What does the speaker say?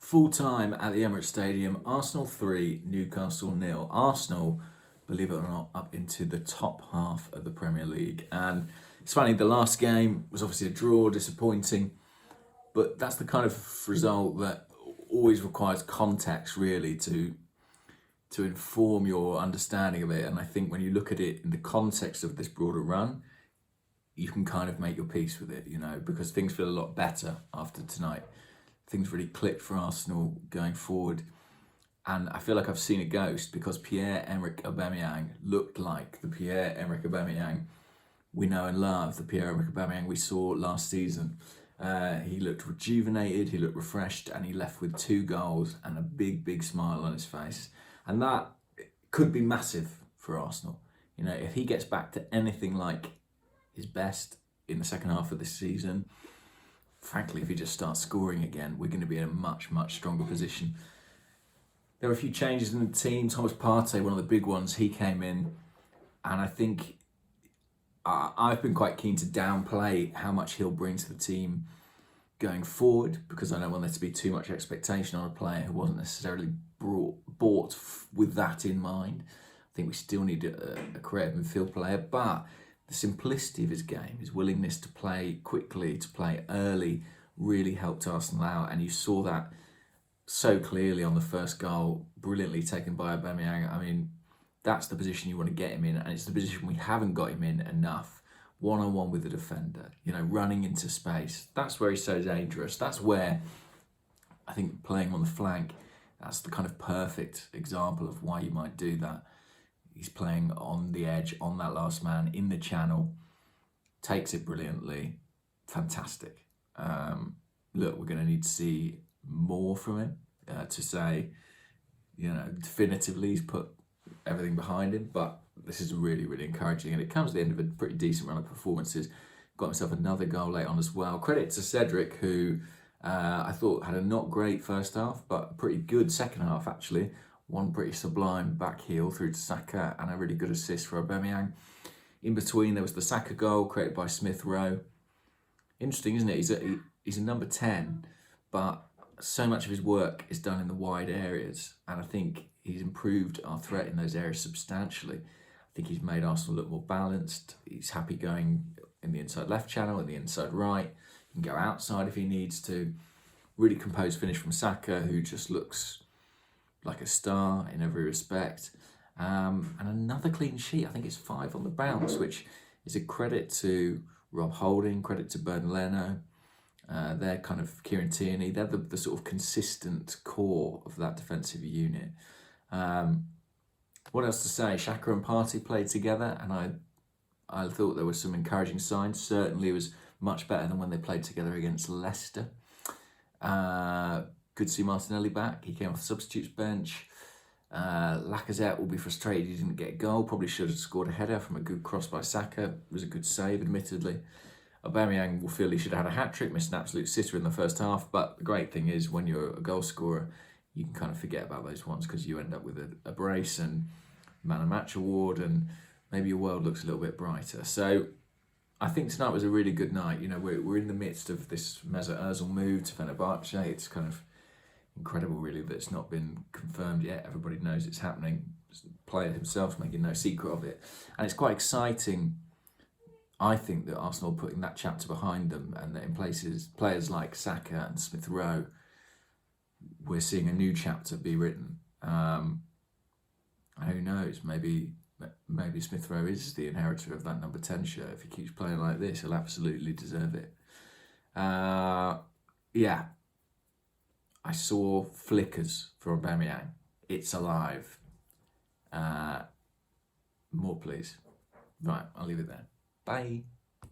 Full time at the Emirates Stadium, Arsenal 3, Newcastle 0. Arsenal, believe it or not, up into the top half of the Premier League. And it's funny, the last game was obviously a draw, disappointing, but that's the kind of result that always requires context, really, to inform your understanding of it. And I think when you look at it in the context of this broader run, you can kind of make your peace with it, because things feel a lot better after tonight. Things really clicked for Arsenal going forward. And I feel like I've seen a ghost because Pierre-Emerick Aubameyang looked like the Pierre-Emerick Aubameyang we know and love, the Pierre-Emerick Aubameyang we saw last season. He looked rejuvenated, he looked refreshed, and he left with 2 goals and a big, big smile on his face. And that could be massive for Arsenal. If he gets back to anything like his best in the second half of this season, frankly, if he just starts scoring again, we're going to be in a much, much stronger position. There were a few changes in the team. Thomas Partey, one of the big ones, he came in. And I think I've been quite keen to downplay how much he'll bring to the team going forward, because I don't want there to be too much expectation on a player who wasn't necessarily bought with that in mind. I think we still need a creative midfield player, but the simplicity of his game, his willingness to play quickly, to play early, really helped Arsenal out. And you saw that so clearly on the first goal, brilliantly taken by Aubameyang. I mean, that's the position you want to get him in, and it's the position we haven't got him in enough. One-on-one with the defender, running into space. That's where he's so dangerous. That's where I think playing on the flank, that's the kind of perfect example of why you might do that. He's playing on the edge, on that last man, in the channel, takes it brilliantly, fantastic. Look, we're going to need to see more from him to say, definitively he's put everything behind him, but this is really, really encouraging, and it comes at the end of a pretty decent run of performances. Got himself another goal late on as well. Credit to Cedric, who I thought had a not great first half, but a pretty good second half, actually. One pretty sublime back heel through to Saka, and a really good assist for Aubameyang. In between, there was the Saka goal created by Smith Rowe. Interesting, isn't it? He's a number 10, but so much of his work is done in the wide areas, and I think he's improved our threat in those areas substantially. I think he's made Arsenal look more balanced. He's happy going in the inside left channel, in the inside right. He can go outside if he needs to. Really composed finish from Saka, who just looks like a star in every respect. And another clean sheet. I think it's 5 on the bounce, which is a credit to Rob Holding, credit to Bernd Leno. They're kind of Kieran Tierney. They're the sort of consistent core of that defensive unit. What else to say? Xhaka and Partey played together, and I thought there were some encouraging signs. Certainly, it was much better than when they played together against Leicester. Good to see Martinelli back. He came off the substitutes bench. Lacazette will be frustrated he didn't get a goal. Probably should have scored a header from a good cross by Saka. It was a good save, admittedly. Aubameyang will feel he should have had a hat-trick, missed an absolute sitter in the first half. But the great thing is, when you're a goal scorer, you can kind of forget about those ones, because you end up with a brace and man of match award, and maybe your world looks a little bit brighter. So I think tonight was a really good night. We're in the midst of this Mesut Ozil move to Fenerbahce. It's kind of incredible, really, that it's not been confirmed yet. Everybody knows it's happening. The player himself making no secret of it. And it's quite exciting, I think, that Arsenal are putting that chapter behind them, and that in players like Saka and Smith Rowe, we're seeing a new chapter be written. Who knows? Maybe Smith Rowe is the inheritor of that number 10 shirt. If he keeps playing like this, he'll absolutely deserve it. Yeah. I saw flickers for Aubameyang. It's alive. More, please. Right, I'll leave it there. Bye.